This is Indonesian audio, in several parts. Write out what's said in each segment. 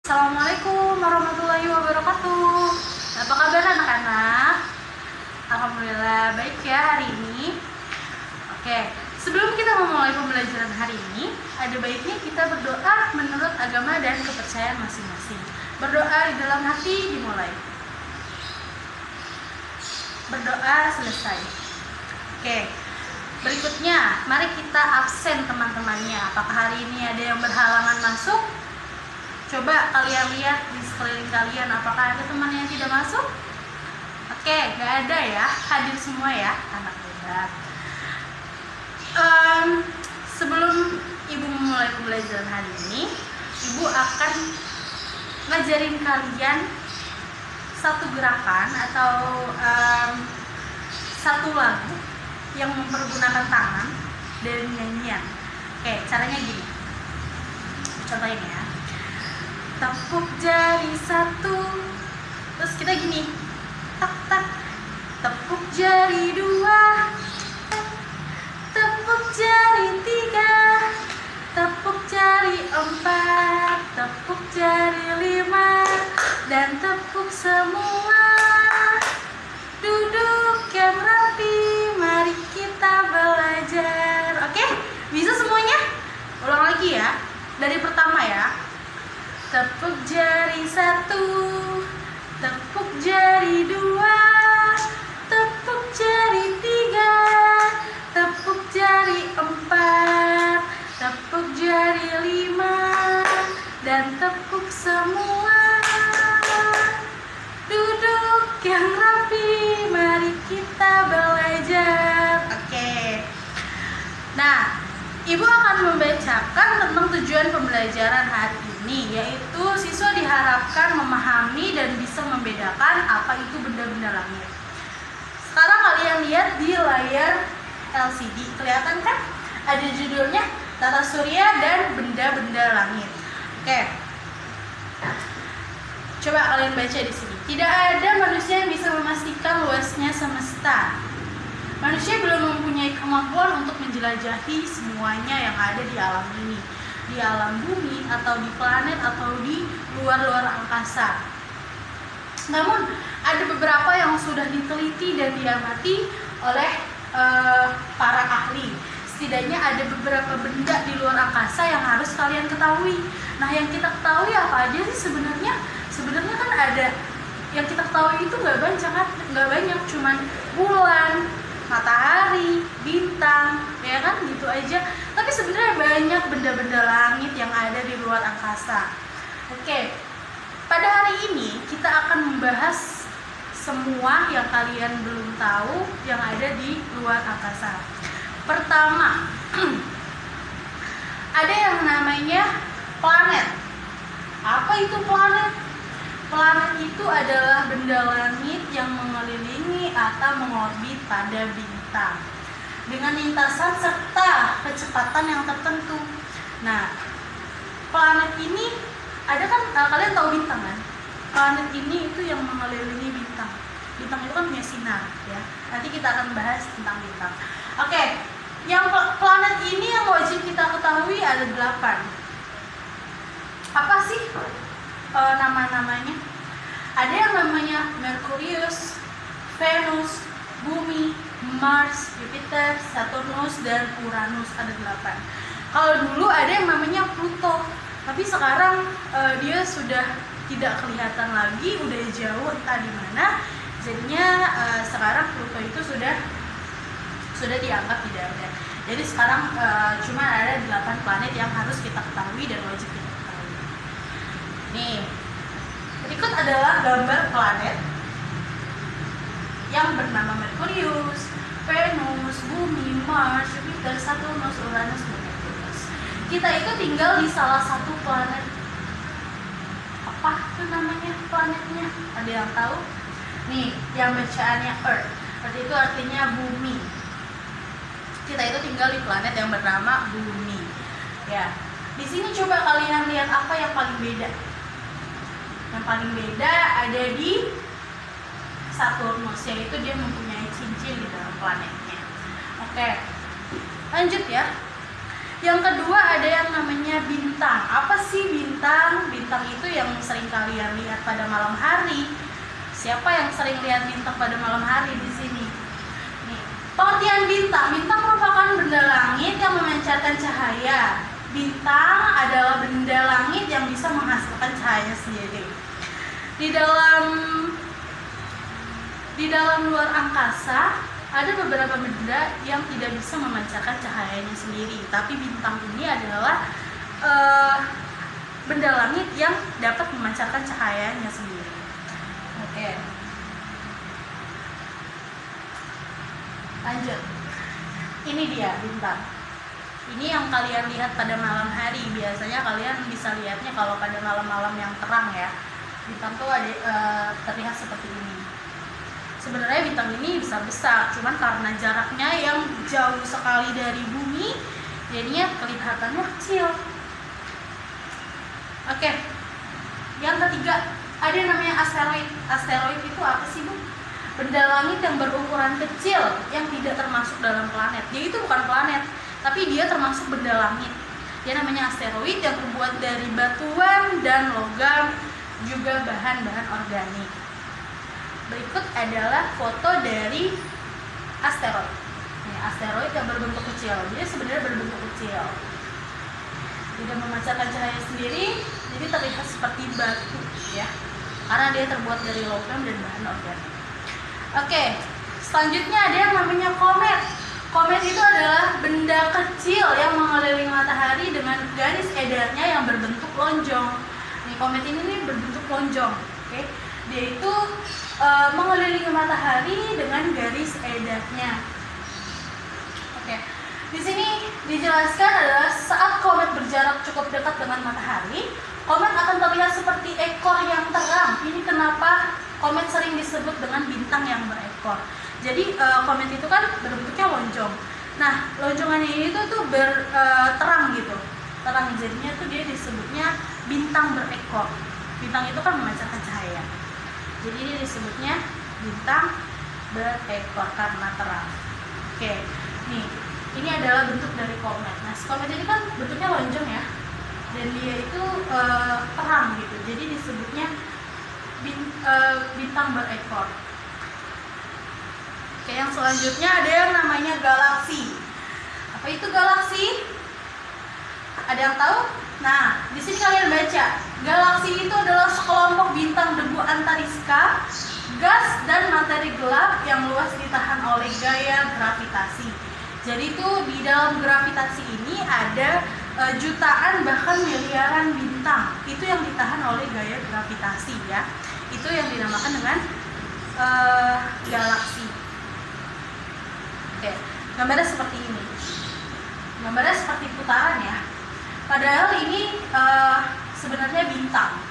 Assalamualaikum warahmatullahi wabarakatuh. Apa kabar anak-anak? Alhamdulillah baik ya hari ini. Oke, sebelum kita memulai pembelajaran hari ini, ada baiknya kita berdoa menurut agama dan kepercayaan masing-masing. Berdoa di dalam hati dimulai. Berdoa selesai. Oke, berikutnya mari kita absen teman-temannya. Apakah hari ini ada yang berhalangan masuk? Coba kalian lihat di sekeliling kalian, apakah ada teman yang tidak masuk? Oke, gak ada ya, hadir semua ya anak muda. Sebelum ibu memulai pembelajaran hari ini, ibu akan ngajarin kalian satu gerakan atau satu lagu yang mempergunakan tangan dan nyanyian. Oke, caranya gini, contohin ya. Tepuk jari satu, terus kita gini, tak tak. Tepuk jari dua, tepuk jari tiga, tepuk jari empat, tepuk jari lima, dan tepuk semua. Duduk yang rapi, mari kita belajar. Oke, bisa semuanya? Ulang lagi ya, dari pertama ya. Tepuk jari satu, tepuk jari dua, tepuk jari tiga, tepuk jari empat, tepuk jari lima, dan tepuk semua. Duduk yang rapi, mari kita belajar. Oke. Nah, ibu akan membacakan tentang tujuan pembelajaran hari ini, yaitu siswa diharapkan memahami dan bisa membedakan apa itu benda-benda langit. Sekarang kalian lihat di layar LCD, kelihatan kan? Ada judulnya Tata Surya dan Benda-benda Langit. Oke. Coba kalian baca di sini. Tidak ada manusia yang bisa memastikan luasnya semesta. Manusia belum mempunyai kemampuan untuk menjelajahi semuanya yang ada di alam ini, di alam bumi atau di planet atau di luar-luar angkasa. Namun ada beberapa yang sudah diteliti dan diamati oleh para ahli. Setidaknya ada beberapa benda di luar angkasa yang harus kalian ketahui. Nah, yang kita ketahui apa aja sih sebenarnya? Sebenarnya kan ada yang kita ketahui itu nggak banyak, cuman bulan, matahari, bintang, ya kan, gitu aja. Tapi sebenarnya banyak benda-benda langit yang ada di luar angkasa. Oke, pada hari ini kita akan membahas semua yang kalian belum tahu yang ada di luar angkasa. Pertama, ada yang namanya planet. Apa itu planet? Planet itu adalah benda langit yang mengelilingi atau mengorbit pada bintang dengan lintasan serta kecepatan yang tertentu. Nah, planet ini ada kan, kalian tahu bintang kan? Planet ini itu yang mengelilingi bintang. Bintang itu kan punya sinar ya. Nanti kita akan bahas tentang bintang. Oke, yang planet ini yang wajib kita ketahui ada 8. Apa sih nama-namanya? Ada yang namanya Merkurius, Venus, Bumi, Mars, Jupiter, Saturnus, dan Uranus, ada 8. Kalau dulu ada yang namanya Pluto, tapi sekarang dia sudah tidak kelihatan lagi, udah jauh entah di mana. Jadinya sekarang Pluto itu sudah dianggap tidak ada. Jadi sekarang cuma ada 8 planet yang harus kita ketahui dan wajib kita ketahui. Nih, berikut adalah gambar planet yang bernama Merkurius, Venus, Bumi, Mars, Jupiter, Saturnus, Uranus, dan Neptunus. Kita itu tinggal di salah satu planet. Apa itu namanya planetnya? Ada yang tahu? Nih, yang bacaannya Earth. Earth itu artinya bumi. Kita itu tinggal di planet yang bernama Bumi. Ya, di sini coba kalian lihat apa yang paling beda. Yang paling beda ada di Saturnus, yaitu dia mempunyai cincin di dalam planetnya. Oke, lanjut ya. Yang kedua ada yang namanya bintang. Apa sih bintang? Bintang itu yang sering kalian lihat pada malam hari. Siapa yang sering lihat bintang pada malam hari di sini? Nih, pengertian bintang. Bintang merupakan benda langit yang memancarkan cahaya. Bintang adalah benda langit yang bisa menghasilkan cahaya sendiri. Di dalam luar angkasa ada beberapa benda yang tidak bisa memancarkan cahayanya sendiri, tapi bintang ini adalah benda langit yang dapat memancarkan cahayanya sendiri. Oke. Lanjut. Ini dia bintang. Ini yang kalian lihat pada malam hari. Biasanya kalian bisa lihatnya kalau pada malam-malam yang terang ya. Bintang tuh terlihat seperti ini. Sebenarnya bintang ini bisa besar, cuman karena jaraknya yang jauh sekali dari bumi, jadinya kelihatannya kecil. Oke. Yang ketiga, ada yang namanya asteroid. Asteroid itu apa sih, Bu? Benda langit yang berukuran kecil yang tidak termasuk dalam planet. Dia itu bukan planet, tapi dia termasuk benda langit. Dia namanya asteroid yang terbuat dari batuan dan logam, juga bahan-bahan organik. Berikut adalah foto dari asteroid. Ini asteroid yang berbentuk kecil. Dia sebenarnya berbentuk kecil. Tidak memancarkan cahaya sendiri, jadi terlihat seperti batu ya. Karena dia terbuat dari logam dan bahan organik. Oke, selanjutnya ada yang namanya komet. Komet itu adalah benda kecil yang mengelilingi matahari dengan garis edarnya yang berbentuk lonjong. Nih, komet ini nih berbentuk lonjong. Oke. Dia itu mengelilingi matahari dengan garis edarnya. Oke. Di sini dijelaskan adalah saat komet berjarak cukup dekat dengan matahari, komet akan terlihat seperti ekor yang terang. Ini kenapa komet sering disebut dengan bintang yang berekor. Jadi komet itu kan berbentuknya lonjong. Nah, lonjongannya ini tuh terang gitu. Terang, jadinya tuh dia disebutnya bintang berekor. Bintang itu kan memancarkan cahaya. Jadi ini disebutnya bintang berekor karena terang. Oke, nih ini adalah bentuk dari komet. Nah, komet ini kan bentuknya lonjong ya, dan dia itu terang gitu. Jadi disebutnya bintang berekor. Oke, yang selanjutnya ada yang namanya galaksi. Apa itu galaksi? Ada yang tahu? Nah, di sini kalian baca. Galaksi itu adalah sekelompok bintang debu antariska, gas dan materi gelap yang luas ditahan oleh gaya gravitasi. Jadi itu di dalam gravitasi ini ada jutaan bahkan miliaran bintang. Itu yang ditahan oleh gaya gravitasi ya. Itu yang dinamakan dengan galaksi. Oke, gambarnya seperti ini. Gambarnya seperti putaran ya. Padahal ini sebenarnya bintang.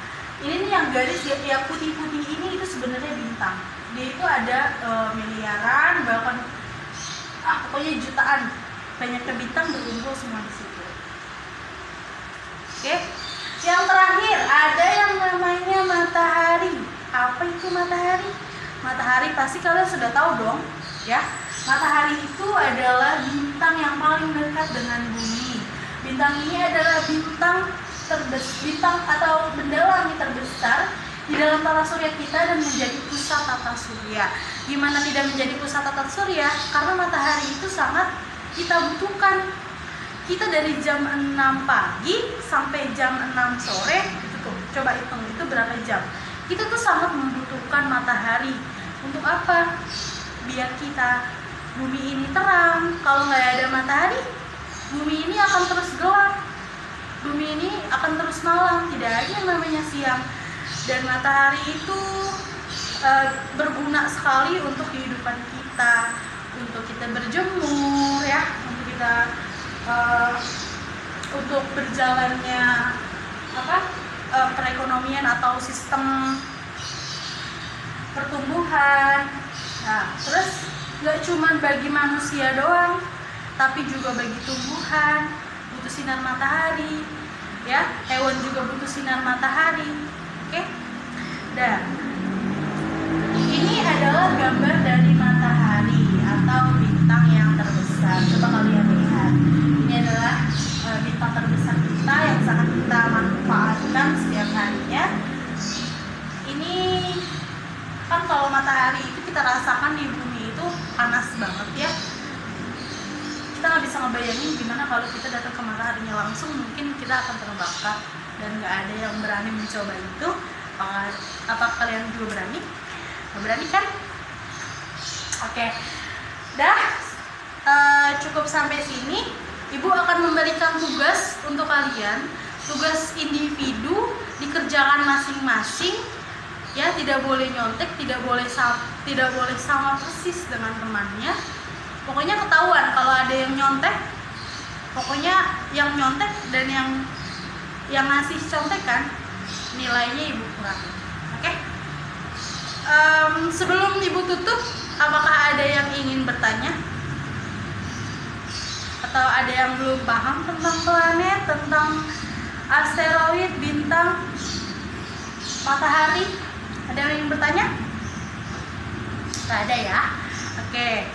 Ini nih yang garis yang putih-putih ini itu sebenarnya bintang. Dia itu ada miliaran bahkan pokoknya jutaan banyaknya bintang berkumpul semua di situ. Oke. Yang terakhir ada yang namanya matahari. Apa itu matahari? Matahari pasti kalian sudah tahu dong, ya. Matahari itu adalah bintang yang paling dekat dengan bumi. Bintang ini adalah bintang atau benda langit terbesar di dalam tata surya kita dan menjadi pusat tata surya. Gimana tidak menjadi pusat tata surya? Karena matahari itu sangat kita butuhkan. Kita dari jam 6 pagi sampai jam 6 sore, itu tuh, coba hitung itu berapa jam. Kita tuh sangat membutuhkan matahari. Untuk apa? Biar bumi ini terang. Kalau nggak ada matahari, bumi ini akan terus gelap. Bumi ini akan terus malam, tidak ada yang namanya siang. Dan matahari itu berguna sekali untuk kehidupan kita, untuk kita berjemur ya, untuk kita untuk berjalannya perekonomian atau sistem pertumbuhan. Nah, terus nggak cuma bagi manusia doang, tapi juga bagi tumbuhan butuh sinar matahari, ya. Hewan juga butuh sinar matahari. Oke. Dan ini adalah gambar dari matahari atau bintang yang terbesar. Coba kalian lihat. Ini adalah Kan kalau matahari itu kita rasakan di bumi itu panas banget ya. Kita nggak bisa ngebayangin gimana kalau kita datang ke mataharinya langsung, mungkin kita akan terbakar dan nggak ada yang berani mencoba itu. Apa kalian juga berani? Nggak berani kan? Oke, dah cukup sampai sini. Ibu akan memberikan tugas untuk kalian, tugas individu dikerjakan masing-masing. Ya, tidak boleh nyontek, tidak boleh sama persis dengan temannya. Pokoknya ketahuan kalau ada yang nyontek. Pokoknya yang nyontek dan yang ngasih contekan nilainya ibu kurangi. Oke? Sebelum ibu tutup, apakah ada yang ingin bertanya? Atau ada yang belum paham tentang planet, tentang asteroid, bintang, matahari? Ada yang ingin bertanya? Tidak ada ya? Oke.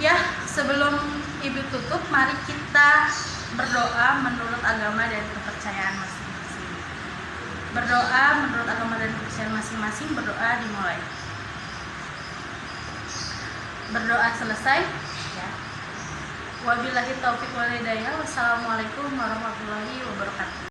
Ya, sebelum ibu tutup, mari kita berdoa menurut agama dan kepercayaan masing-masing. Berdoa menurut agama dan kepercayaan masing-masing, berdoa dimulai. Berdoa selesai, ya. Wabillahi taufiq wal hidayah. Wassalamualaikum warahmatullahi wabarakatuh.